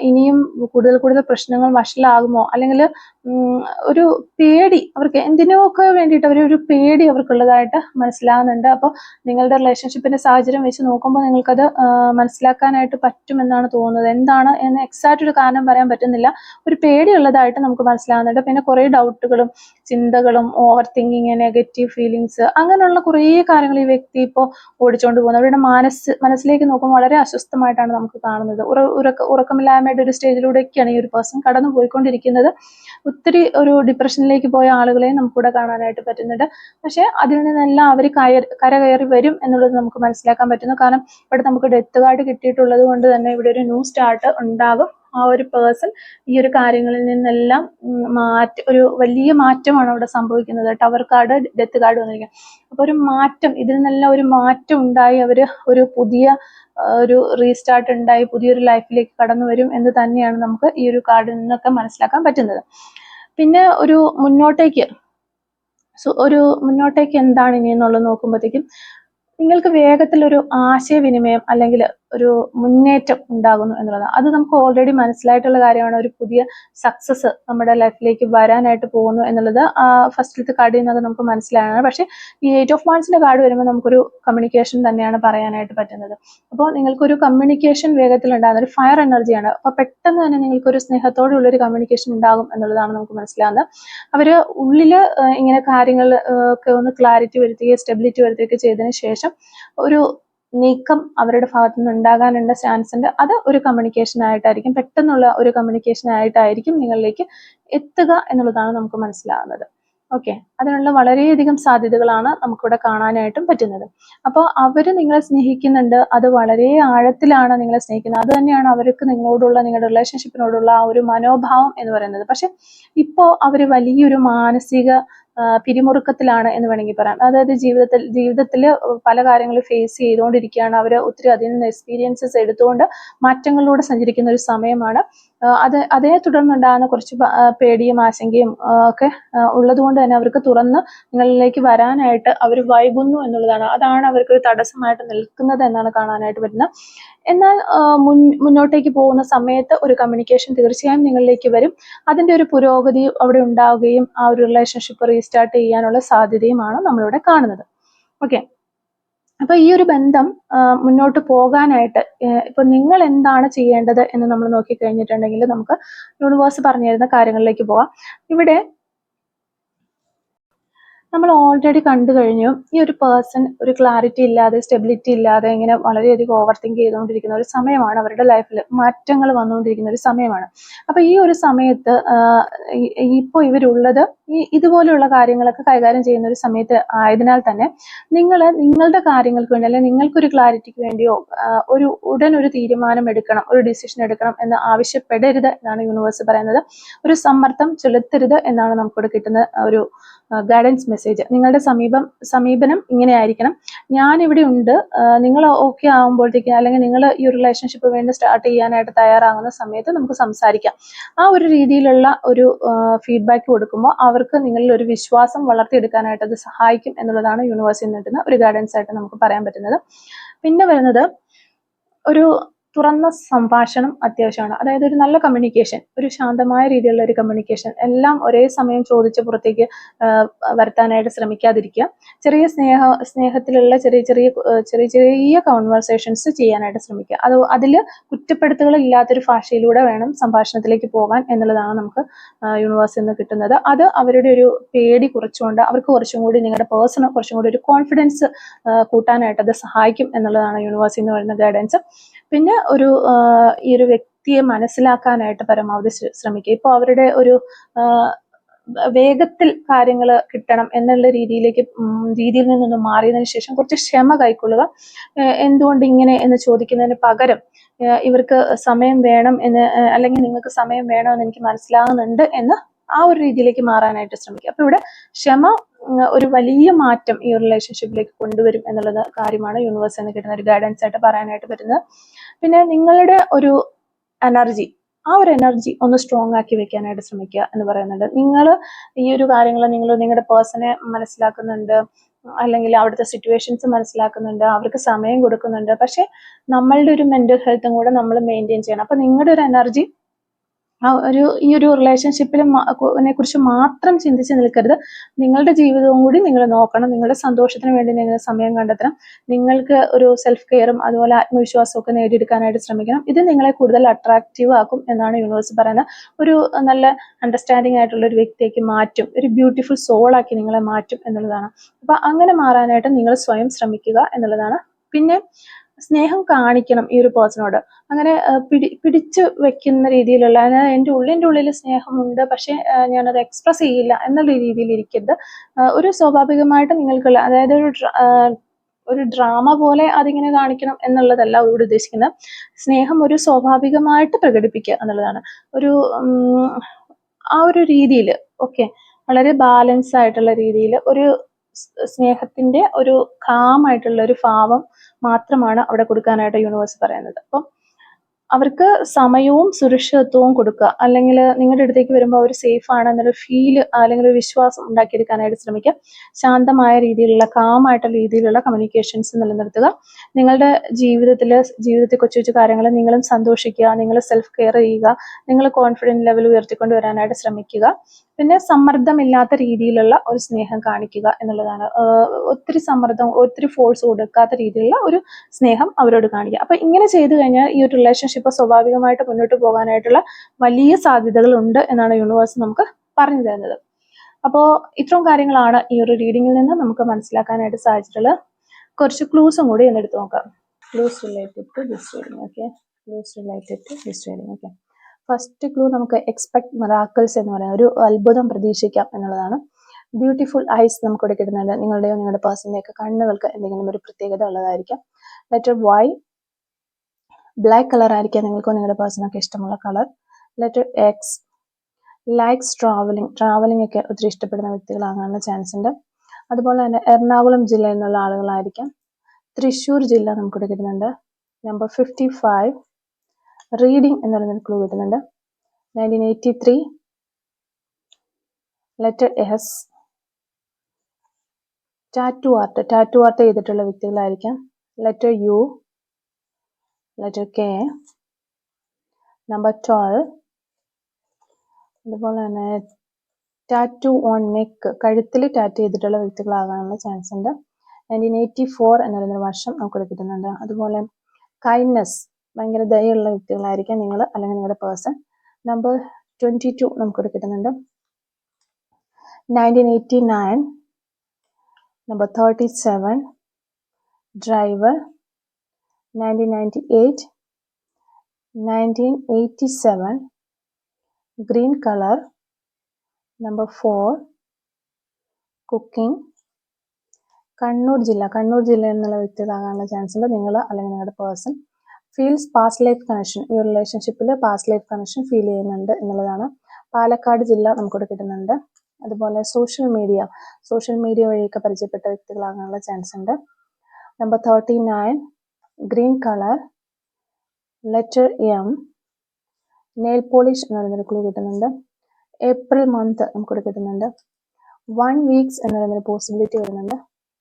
ഇനിയും കൂടുതൽ പ്രശ്നങ്ങൾ വഷളാകുമോ, അല്ലെങ്കിൽ ഒരു പേടി അവർക്ക് എന്തിനൊക്കെ വേണ്ടിയിട്ട് ഒരു പേടി അവർക്കുള്ളതായിട്ട് മനസ്സിലാകുന്നുണ്ട്. അപ്പോൾ നിങ്ങളുടെ റിലേഷൻഷിപ്പിന്റെ സാഹചര്യം വെച്ച് നോക്കുമ്പോൾ നിങ്ങൾക്കത് മനസ്സിലാക്കാനായിട്ട് പറ്റുമെന്നാണ് തോന്നുന്നത്. എന്താണ് എന്ന് എക്സാക്റ്റ് ഒരു കാരണം പറയാൻ പറ്റുന്നില്ല, ഒരു പേടിയുള്ളതായിട്ട് നമുക്ക് മനസ്സിലാകുന്നുണ്ട്. പിന്നെ കുറേ ഡൗട്ടുകളും ചിന്തകളും ഓവർ തിങ്കിങ്, നെഗറ്റീവ് ഫീലിങ്സ്, അങ്ങനെയുള്ള കുറേ കാര്യങ്ങൾ ഈ വ്യക്തി ഇപ്പോൾ ഓടിച്ചുകൊണ്ട് പോകുന്നത്. അവരുടെ മനസ്സിലേക്ക് നോക്കുമ്പോൾ വളരെ അസ്വസ്ഥമായിട്ടാണ് നമുക്ക് കാണുന്നത്. ഉറക്കമില്ലായ്മയുടെ ഒരു സ്റ്റേജിലൂടെയൊക്കെയാണ് ഈ ഒരു പേഴ്സൺ കടന്നു പോയിക്കൊണ്ടിരിക്കുന്നത്. ഒത്തിരി ഒരു ഡിപ്രഷനിലേക്ക് പോയ ആളുകളെ നമുക്കിവിടെ കാണാനായിട്ട് പറ്റുന്നുണ്ട്. പക്ഷെ അതിൽ നിന്നെല്ലാം അവർ കരകയറി വരും എന്നുള്ളത് നമുക്ക് മനസ്സിലാക്കാൻ പറ്റുന്നു. കാരണം ഇവിടെ നമുക്ക് ഡെത്ത് കാർഡ് കിട്ടിയിട്ടുള്ളത് കൊണ്ട് തന്നെ ഇവിടെ ഒരു ന്യൂ സ്റ്റാർട്ട് ഉണ്ടാകും. ആ ഒരു പേഴ്സൺ ഈ ഒരു കാര്യങ്ങളിൽ നിന്നെല്ലാം ഒരു വലിയ മാറ്റമാണ് അവിടെ സംഭവിക്കുന്നത്. ടവർ കാർഡ്, ഡെത്ത് കാർഡ് വന്നിരിക്കുക. അപ്പൊ ഒരു മാറ്റം, ഇതിൽ നിന്നെല്ലാം ഒരു മാറ്റം ഉണ്ടായി അവർ ഒരു പുതിയ ഒരു റീസ്റ്റാർട്ട് ഉണ്ടായി പുതിയൊരു ലൈഫിലേക്ക് കടന്നു വരും എന്ന് തന്നെയാണ് നമുക്ക് ഈ ഒരു കാർഡിൽ നിന്നൊക്കെ മനസ്സിലാക്കാൻ പറ്റുന്നത്. പിന്നെ ഒരു മുന്നോട്ടേക്ക് എന്താണ് ഇനി എന്നുള്ളത് നോക്കുമ്പോഴത്തേക്കും നിങ്ങൾക്ക് വേഗത്തിൽ ഒരു ആശയവിനിമയം അല്ലെങ്കിൽ ഒരു മുന്നേറ്റം ഉണ്ടാകുന്നു എന്നുള്ളതാണ്. അത് നമുക്ക് ഓൾറെഡി മനസ്സിലായിട്ടുള്ള കാര്യമാണ്. ഒരു പുതിയ സക്സസ് നമ്മുടെ ലൈഫിലേക്ക് വരാനായിട്ട് പോകുന്നു എന്നുള്ളത് ഫസ്റ്റിലത്തെ കാർഡിൽ നിന്നൊക്കെ നമുക്ക് മനസ്സിലാകാണ്. പക്ഷേ ഈ 8 ഓഫ് വാൻഡ്സിന്റെ കാർഡ് വരുമ്പോൾ നമുക്കൊരു കമ്മ്യൂണിക്കേഷൻ തന്നെയാണ് പറയാനായിട്ട് പറ്റുന്നത്. അപ്പോൾ നിങ്ങൾക്കൊരു കമ്മ്യൂണിക്കേഷൻ വേഗത്തിൽ ഉണ്ടാകുന്ന ഒരു ഫയർ എനർജിയാണ്. അപ്പോൾ പെട്ടെന്ന് തന്നെ നിങ്ങൾക്കൊരു സ്നേഹത്തോടുള്ള ഒരു കമ്മ്യൂണിക്കേഷൻ ഉണ്ടാകും എന്നുള്ളതാണ് നമുക്ക് മനസ്സിലാകുന്നത്. അവര് ഉള്ളില് ഇങ്ങനെ കാര്യങ്ങൾ ഒക്കെ ഒന്ന് ക്ലാരിറ്റി വരുത്തുകയും സ്റ്റെബിലിറ്റി വരുത്തുകയൊക്കെ ചെയ്തതിന് ശേഷം ഒരു നീക്കം അവരുടെ ഭാഗത്തു നിന്ന് ഉണ്ടാകാനുള്ള ചാൻസ് ഉണ്ട്. അത് ഒരു കമ്മ്യൂണിക്കേഷൻ ആയിട്ടായിരിക്കും, പെട്ടെന്നുള്ള ഒരു കമ്മ്യൂണിക്കേഷൻ ആയിട്ടായിരിക്കും നിങ്ങളിലേക്ക് എത്തുക എന്നുള്ളതാണ് നമുക്ക് മനസ്സിലാകുന്നത്. ഓക്കെ, അതിനുള്ള വളരെയധികം സാധ്യതകളാണ് നമുക്കിവിടെ കാണാനായിട്ടും പറ്റുന്നത്. അപ്പോൾ അവര് നിങ്ങളെ സ്നേഹിക്കുന്നുണ്ട്, അത് വളരെ ആഴത്തിലാണ് നിങ്ങളെ സ്നേഹിക്കുന്നത്. അത് തന്നെയാണ് അവർക്ക് നിങ്ങളോടുള്ള, നിങ്ങളുടെ റിലേഷൻഷിപ്പിനോടുള്ള ആ ഒരു മനോഭാവം എന്ന് പറയുന്നത്. പക്ഷെ ഇപ്പോൾ അവര് വലിയൊരു മാനസിക പിരിമുറുക്കത്തിലാണ് എന്ന് വേണമെങ്കിൽ പറയാം. അതായത് ജീവിതത്തിൽ പല കാര്യങ്ങളും ഫേസ് ചെയ്തുകൊണ്ടിരിക്കുകയാണ്. അവർ ഒത്തിരി അതിൽ നിന്ന് എക്സ്പീരിയൻസസ് എടുത്തുകൊണ്ട് മാറ്റങ്ങളിലൂടെ സഞ്ചരിക്കുന്ന ഒരു സമയമാണ്. അതേ തുടർന്നുണ്ടാകുന്ന കുറച്ച് പേടിയും ആശങ്കയും ഒക്കെ ഉള്ളത് കൊണ്ട് തന്നെ അവർക്ക് തുറന്ന് നിങ്ങളിലേക്ക് വരാനായിട്ട് അവർ വൈകുന്നു എന്നുള്ളതാണ്. അതാണ് അവർക്കൊരു തടസ്സമായിട്ട് നിൽക്കുന്നത് എന്നാണ് കാണാനായിട്ട് പറ്റുന്നത്. എന്നാൽ മുന്നോട്ടേക്ക് പോകുന്ന സമയത്ത് ഒരു കമ്മ്യൂണിക്കേഷൻ തീർച്ചയായും നിങ്ങളിലേക്ക് വരും. അതിന്റെ ഒരു പുരോഗതി അവിടെ ഉണ്ടാവുകയും ആ ഒരു റിലേഷൻഷിപ്പ് റീസ്റ്റാർട്ട് ചെയ്യാനുള്ള സാധ്യതയുമാണ് നമ്മളിവിടെ കാണുന്നത്. ഓക്കെ, അപ്പൊ ഈ ഒരു ബന്ധം മുന്നോട്ട് പോകാനായിട്ട് ഇപ്പൊ നിങ്ങൾ എന്താണ് ചെയ്യേണ്ടത് എന്ന് നമ്മൾ നോക്കിക്കഴിഞ്ഞിട്ടുണ്ടെങ്കിൽ നമുക്ക് യൂണിവേഴ്സ് പറഞ്ഞു തരുന്ന കാര്യങ്ങളിലേക്ക് പോവാം. ഇവിടെ നമ്മൾ ഓൾറെഡി കണ്ടു കഴിഞ്ഞു, ഈ ഒരു പേഴ്സൺ ഒരു ക്ലാരിറ്റി ഇല്ലാതെ, സ്റ്റെബിലിറ്റി ഇല്ലാതെ ഇങ്ങനെ വളരെയധികം ഓവർ തിങ്ക് ചെയ്തുകൊണ്ടിരിക്കുന്ന ഒരു സമയമാണ്. അവരുടെ ലൈഫിൽ മാറ്റങ്ങൾ വന്നുകൊണ്ടിരിക്കുന്ന ഒരു സമയമാണ്. അപ്പൊ ഈ ഒരു സമയത്ത് ഇപ്പോൾ ഇവരുള്ളത് ഇതുപോലെയുള്ള കാര്യങ്ങളൊക്കെ കൈകാര്യം ചെയ്യുന്ന ഒരു സമയത്ത് ആയതിനാൽ തന്നെ നിങ്ങളുടെ കാര്യങ്ങൾക്ക് വേണ്ടി, അല്ലെങ്കിൽ നിങ്ങൾക്കൊരു ക്ലാരിറ്റിക്ക് വേണ്ടിയോ ഒരു തീരുമാനം എടുക്കണം, ഒരു ഡിസിഷൻ എടുക്കണം എന്ന് ആവശ്യപ്പെടരുത് എന്നാണ് യൂണിവേഴ്സ് പറയുന്നത്. ഒരു സമ്മർദ്ദം ചെലുത്തരുത് എന്നാണ് നമുക്കിവിടെ കിട്ടുന്ന ഒരു ഗൈഡൻസ് മെസ്സേജ്. നിങ്ങളുടെ സമീപനം ഇങ്ങനെ ആയിരിക്കണം: ഞാൻ ഇവിടെ ഉണ്ട്, നിങ്ങൾ ഓക്കെ ആകുമ്പോഴത്തേക്ക്, അല്ലെങ്കിൽ നിങ്ങൾ ഈ ഒരു റിലേഷൻഷിപ്പ് വേണ്ടി സ്റ്റാർട്ട് ചെയ്യാനായിട്ട് തയ്യാറാകുന്ന സമയത്ത് നമുക്ക് സംസാരിക്കാം. ആ ഒരു രീതിയിലുള്ള ഒരു ഫീഡ്ബാക്ക് കൊടുക്കുമ്പോൾ അവർക്ക് നിങ്ങളിൽ ഒരു വിശ്വാസം വളർത്തിയെടുക്കാനായിട്ട് അത് സഹായിക്കും എന്നുള്ളതാണ് യൂണിവേഴ്സിൽ നിന്ന് ഒരു ഗൈഡൻസ് ആയിട്ട് നമുക്ക് പറയാൻ പറ്റുന്നത്. പിന്നെ വരുന്നത് ഒരു തുറന്ന സംഭാഷണം അത്യാവശ്യമാണ്. അതായത് ഒരു നല്ല കമ്മ്യൂണിക്കേഷൻ, ഒരു ശാന്തമായ രീതിയിലുള്ള ഒരു കമ്മ്യൂണിക്കേഷൻ, എല്ലാം ഒരേ സമയം ചോദിച്ച് പുറത്തേക്ക് വരുത്താനായിട്ട് ശ്രമിക്കാതിരിക്കുക. ചെറിയ സ്നേഹത്തിലുള്ള ചെറിയ കോൺവെർസേഷൻസ് ചെയ്യാനായിട്ട് ശ്രമിക്കുക. അതിൽ കുറ്റപ്പെടുത്തുകൾ ഇല്ലാത്തൊരു ഭാഷയിലൂടെ വേണം സംഭാഷണത്തിലേക്ക് പോകാൻ എന്നുള്ളതാണ് നമുക്ക് യൂണിവേഴ്സിൽ നിന്ന് കിട്ടുന്നത്. അത് അവരുടെ ഒരു പേടി കുറച്ചുകൊണ്ട് അവർക്ക് കുറച്ചും കൂടി നിങ്ങളുടെ പേഴ്സണ് കുറച്ചും കൂടി ഒരു കോൺഫിഡൻസ് കൂട്ടാനായിട്ട് അത് സഹായിക്കും എന്നുള്ളതാണ് യൂണിവേഴ്സിൽ നിന്ന് വരുന്ന ഗൈഡൻസ്. പിന്നെ ഈ ഒരു വ്യക്തിയെ മനസ്സിലാക്കാനായിട്ട് പരമാവധി ശ്രമിക്കുക. ഇപ്പോൾ അവരുടെ ഒരു വേഗത്തിൽ കാര്യങ്ങൾ കിട്ടണം എന്നുള്ള രീതിയിൽ നിന്നൊന്ന് മാറിയതിനു ശേഷം കുറച്ച് ക്ഷമ കൈക്കൊള്ളുക. എന്തുകൊണ്ട് ഇങ്ങനെ എന്ന് ചോദിക്കുന്നതിന് പകരം ഇവർക്ക് സമയം വേണം എന്ന്, അല്ലെങ്കിൽ നിങ്ങൾക്ക് സമയം വേണമെന്ന് എനിക്ക് മനസ്സിലാകുന്നുണ്ട് എന്ന് ആ ഒരു രീതിയിലേക്ക് മാറാനായിട്ട് ശ്രമിക്കുക. അപ്പൊ ഇവിടെ ക്ഷമ ഒരു വലിയ മാറ്റം ഈ റിലേഷൻഷിപ്പിലേക്ക് കൊണ്ടുവരും എന്നുള്ളത് കാര്യമാണ് യൂണിവേഴ്സിൽ നിന്ന് കിട്ടുന്ന ഒരു ഗൈഡൻസ് ആയിട്ട് പറയാനായിട്ട് പറ്റുന്നത്. പിന്നെ നിങ്ങളുടെ ഒരു എനർജി, ആ ഒരു എനർജി ഒന്ന് സ്ട്രോങ് ആക്കി വെക്കാനായിട്ട് ശ്രമിക്കുക എന്ന് പറയുന്നുണ്ട്. നിങ്ങൾ ഈ ഒരു കാര്യങ്ങൾ നിങ്ങളുടെ പേഴ്സണെ മനസ്സിലാക്കുന്നുണ്ട്, അല്ലെങ്കിൽ അവിടുത്തെ സിറ്റുവേഷൻസ് മനസ്സിലാക്കുന്നുണ്ട്, അവർക്ക് സമയം കൊടുക്കുന്നുണ്ട്. പക്ഷെ നമ്മളുടെ ഒരു മെന്റൽ ഹെൽത്തും കൂടെ നമ്മൾ മെയിൻറ്റെയിൻ ചെയ്യണം. അപ്പൊ നിങ്ങളുടെ ഒരു എനർജി ഈ ഒരു റിലേഷൻഷിപ്പിനെ കുറിച്ച് മാത്രം ചിന്തിച്ച് നിൽക്കരുത്. നിങ്ങളുടെ ജീവിതവും കൂടി നിങ്ങൾ നോക്കണം. നിങ്ങളുടെ സന്തോഷത്തിന് വേണ്ടി നിങ്ങൾ സമയം കണ്ടെത്തണം. നിങ്ങൾക്ക് ഒരു സെൽഫ് കെയറും അതുപോലെ ആത്മവിശ്വാസവും ഒക്കെ നേടിയെടുക്കാനായിട്ട് ശ്രമിക്കണം. ഇത് നിങ്ങളെ കൂടുതൽ അട്രാക്റ്റീവ് ആക്കും എന്നാണ് യൂണിവേഴ്സ് പറയുന്നത്. ഒരു നല്ല അണ്ടർസ്റ്റാൻഡിങ് ആയിട്ടുള്ള ഒരു വ്യക്തിയേക്ക് മാറ്റും, ഒരു ബ്യൂട്ടിഫുൾ സോളാക്കി നിങ്ങളെ മാറ്റും എന്നുള്ളതാണ്. അപ്പൊ അങ്ങനെ മാറാനായിട്ട് നിങ്ങൾ സ്വയം ശ്രമിക്കുക എന്നുള്ളതാണ്. പിന്നെ സ്നേഹം കാണിക്കണം ഈ ഒരു പേഴ്സണോട്. അങ്ങനെ പിടിച്ചു വെക്കുന്ന രീതിയിലുള്ള, എൻ്റെ ഉള്ളിൽ സ്നേഹമുണ്ട് പക്ഷെ ഞാനത് എക്സ്പ്രസ് ചെയ്യില്ല എന്നുള്ള രീതിയിൽ ഇരിക്കരുത്. ഒരു സ്വാഭാവികമായിട്ട് നിങ്ങൾക്കുള്ള, അതായത് ഒരു ഡ്രാമ പോലെ അതിങ്ങനെ കാണിക്കണം എന്നുള്ളതല്ല ഇവിടെ ഉദ്ദേശിക്കുന്നത്. സ്നേഹം ഒരു സ്വാഭാവികമായിട്ട് പ്രകടിപ്പിക്കുക എന്നുള്ളതാണ്. ആ ഒരു രീതിയിൽ വളരെ ബാലൻസ് ആയിട്ടുള്ള രീതിയിൽ ഒരു സ്നേഹത്തിന്റെ ഒരു കാമായിട്ടുള്ള ഒരു ഭാവം മാത്രമാണ് അവിടെ കൊടുക്കാനായിട്ട് യൂണിവേഴ്സ് പറയുന്നത്. അപ്പം അവർക്ക് സമയവും സുരക്ഷിതത്വവും കൊടുക്കുക, അല്ലെങ്കിൽ നിങ്ങളുടെ അടുത്തേക്ക് വരുമ്പോൾ അവർ സേഫ് ആണ് എന്നൊരു ഫീല് അല്ലെങ്കിൽ ഒരു വിശ്വാസം ഉണ്ടാക്കിയെടുക്കാനായിട്ട് ശ്രമിക്കുക. ശാന്തമായ രീതിയിലുള്ള കാമായിട്ടുള്ള രീതിയിലുള്ള കമ്മ്യൂണിക്കേഷൻസ് നിലനിർത്തുക. നിങ്ങളുടെ ജീവിതത്തെ കൊച്ചു കൊച്ചു കാര്യങ്ങൾ നിങ്ങളും സന്തോഷിക്കുക, നിങ്ങൾ സെൽഫ് കെയർ ചെയ്യുക, നിങ്ങൾ കോൺഫിഡൻസ് ലെവൽ ഉയർത്തിക്കൊണ്ട് വരാനായിട്ട് ശ്രമിക്കുക. പിന്നെ സമ്മർദ്ദമില്ലാത്ത രീതിയിലുള്ള ഒരു സ്നേഹം കാണിക്കുക എന്നുള്ളതാണ്. ഒത്തിരി സമ്മർദ്ദം, ഒത്തിരി ഫോഴ്സ് കൊടുക്കാത്ത രീതിയിലുള്ള ഒരു സ്നേഹം അവരോട് കാണിക്കുക. അപ്പൊ ഇങ്ങനെ ചെയ്തു കഴിഞ്ഞാൽ ഈ ഒരു റിലേഷൻഷിപ്പ് സ്വാഭാവികമായിട്ട് മുന്നോട്ട് പോകാനായിട്ടുള്ള വലിയ സാധ്യതകൾ ഉണ്ട് എന്നാണ് യൂണിവേഴ്സ് നമുക്ക് പറഞ്ഞു തരുന്നത്. അപ്പോൾ ഇത്രയും കാര്യങ്ങളാണ് ഈ ഒരു റീഡിങ്ങിൽ നിന്ന് നമുക്ക് മനസ്സിലാക്കാനായിട്ട് സാധിച്ചിട്ടുള്ളത്. കുറച്ച് ക്ലൂസും കൂടി എന്നെടുത്ത് നോക്കാം. Clues related to this reading. Okay, clues related to this reading. Okay, first clue നമുക്ക് എക്സ്പെക്ട് മിറാക്കിൾസ് എന്ന് പറയുന്ന ഒരു അത്ഭുതം പ്രതീക്ഷിക്കാം എന്നുള്ളതാണ്. ബ്യൂട്ടിഫുൾ ഐസ് നമുക്ക് ഇവിടെ കിട്ടുന്നുണ്ട്. നിങ്ങളുടെയോ നിങ്ങളുടെ പേഴ്സണിന്റെ ഒക്കെ കണ്ണുകൾക്ക് എന്തെങ്കിലും ഒരു പ്രത്യേകത ഉള്ളതായിരിക്കാം. ലെറ്റർ വൈ, ബ്ലാക്ക് കളർ ആയിരിക്കാം നിങ്ങൾക്കോ നിങ്ങളുടെ പേഴ്സണൊക്കെ ഇഷ്ടമുള്ള colour. Letter X, likes travelling ഒക്കെ ഒത്തിരി ഇഷ്ടപ്പെടുന്ന വ്യക്തികളാകാനുള്ള ചാൻസ് ഉണ്ട്. അതുപോലെ തന്നെ എറണാകുളം ജില്ലയിൽ നിന്നുള്ള ആളുകളായിരിക്കാം. തൃശ്ശൂർ ജില്ല നമുക്കിവിടെ കിട്ടുന്നുണ്ട്. നമ്പർ 55, റീഡിംഗ് എന്ന് പറയുന്നൊരു ക്ലൂ കിട്ടുന്നുണ്ട്. 1983, ലെറ്റർ എസ്, ടാറ്റു ആർട്ട് ചെയ്തിട്ടുള്ള വ്യക്തികളായിരിക്കാം. Letter U, letter K, number 12, അതുപോലെ തന്നെ ടാറ്റു ഓൺ നെക്ക്, കഴുത്തിൽ ടാറ്റു ചെയ്തിട്ടുള്ള വ്യക്തികളാകാനുള്ള ചാൻസ് ഉണ്ട്. 1984 എന്ന് പറയുന്ന വർഷം നമുക്കിവിടെ കിട്ടുന്നുണ്ട്. അതുപോലെ കൈൻഡ്നെസ്, ഭയങ്കര ദയുള്ള വ്യക്തികളായിരിക്കാം നിങ്ങൾ അല്ലെങ്കിൽ നിങ്ങളുടെ പേഴ്സൺ. നമ്പർ 22 നമുക്കിവിടെ കിട്ടുന്നുണ്ട്. 1989, number 37, driver. 1998, 1987, green colour. Number 4, cooking. Kannur ജില്ലയിൽ നിന്നുള്ള വ്യക്തികളാകാനുള്ള ചാൻസ് ഉണ്ട് നിങ്ങൾ അല്ലെങ്കിൽ നിങ്ങളുടെ person. Feels past life connection, ഈ റിലേഷൻഷിപ്പിൽ പാസ്റ്റ് ലൈഫ് കണക്ഷൻ ഫീൽ ചെയ്യുന്നുണ്ട് എന്നുള്ളതാണ്. പാലക്കാട് ജില്ല നമുക്കിവിടെ കിട്ടുന്നുണ്ട്. അതുപോലെ സോഷ്യൽ മീഡിയ വഴിയൊക്കെ പരിചയപ്പെട്ട വ്യക്തികളാകാനുള്ള ചാൻസ് ഉണ്ട്. Number 39, green colour. Letter M, nail polish എന്ന് പറയുന്നൊരു ക്ലൂ കിട്ടുന്നുണ്ട്. ഏപ്രിൽ മന്ത് നമുക്കിവിടെ കിട്ടുന്നുണ്ട്. 1 വീക്സ് എന്ന് പറയുന്നൊരു പോസിബിലിറ്റി വരുന്നുണ്ട്.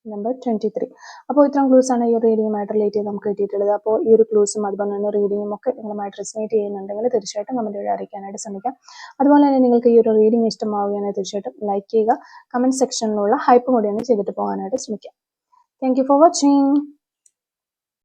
നമ്പർ 23. അപ്പോൾ ഇത്രയും ക്ലൂസ് ആണ് ഈ ഒരു റീഡിങ്ങുമായിട്ട് റിലേറ്റ് ചെയ്ത് നമുക്ക് കിട്ടിയിട്ടുള്ളത്. അപ്പോൾ ഈ ഒരു ക്ലൂസും അതുപോലെ തന്നെ റീഡിങ്ങും ഒക്കെ നിങ്ങളുമായിട്ട് റെസൊനേറ്റ് ചെയ്യുന്നുണ്ടെങ്കിൽ തീർച്ചയായിട്ടും കമന്റ് വഴി അറിയിക്കാനായിട്ട് ശ്രമിക്കാം. അതുപോലെ തന്നെ നിങ്ങൾക്ക് ഈ ഒരു റീഡിംഗ് ഇഷ്ടമാവുകയാണെങ്കിൽ തീർച്ചയായിട്ടും ലൈക്ക് ചെയ്യുക. കമന്റ് സെക്ഷനിലുള്ള ഹൈപ്പ് കൂടിയാണ് ചെയ്തിട്ട് പോകാനായിട്ട് ശ്രമിക്കാം. Thank you for watching.